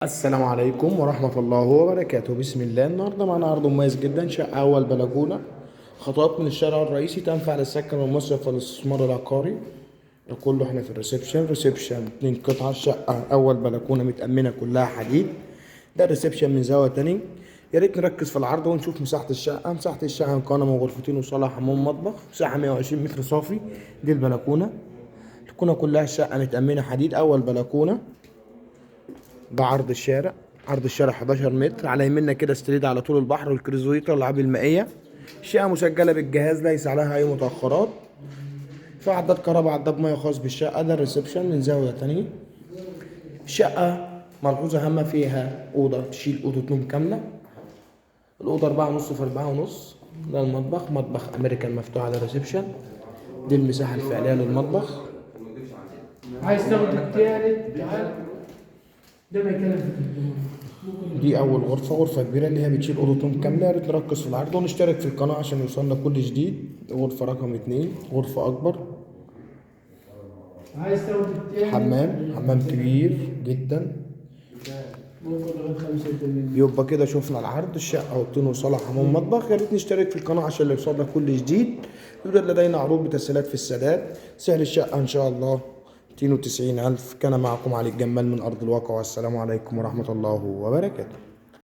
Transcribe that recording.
السلام عليكم ورحمة الله وبركاته. بسم الله. النهاردة معنا عرض مميز جدا، شقة أول بلكونة، خطوات من الشارع الرئيسي، تنفع للسكن والمصرف والاستثمار العقاري. ده كله احنا في الريسبشن 2 قطعة، شقة أول بلكونة متأمنة كلها حديد. ده الريسبشن من زاوية تاني. يا ريت نركز في العرض ونشوف مساحة الشقة. مساحة الشقة مكونة من غرفتين وصالة حمام مطبخ، مساحة 120 متر صافي. دي البلكونة. البلكونة كلها الشقة متأمنة حديد، أول بلكونة. ده عرض الشارع. عرض الشارع 11 متر، على يمنا كده استريد على طول البحر والكريزويتا والالعاب المائيه. الشقه مسجله بالجهاز، ليس عليها اي متاخرات. في عداد كهرباء، عداد ميه خاص بالشقه. ده الريسبشن من زاويه تانية. الشقه ملحوظه هامه، فيها اوضه تشيل اوضه نوم كامله. الاوضه 4.5 في 4.5. ده المطبخ، مطبخ امريكان مفتوح على الريسبشن. دي المساحه الفعليه للمطبخ. عايز تاخد التالت تعال. ده ما يكلف في التليفون. دي اول غرفه، غرفه كبيره اللي هي بتشيل اوضه نوم كامله. يا ريت نركز في العرض ونشترك في القناه عشان يوصلنا كل جديد. غرفه رقم 2، غرفه اكبر. عايز تاخد التالت. حمام كبير جدا. ممكن لغايه 85. يبقى كده شفنا العرض، الشقه اوضتين وصاله حمام مطبخ. يا ريت نشترك في القناه عشان اللي يوصلنا كل جديد. يوجد لدينا عروض بتسهيلات في السداد. سعر الشقه ان شاء الله 290,000. كان معكم علي الجمال من ارض الواقع، والسلام عليكم ورحمه الله وبركاته.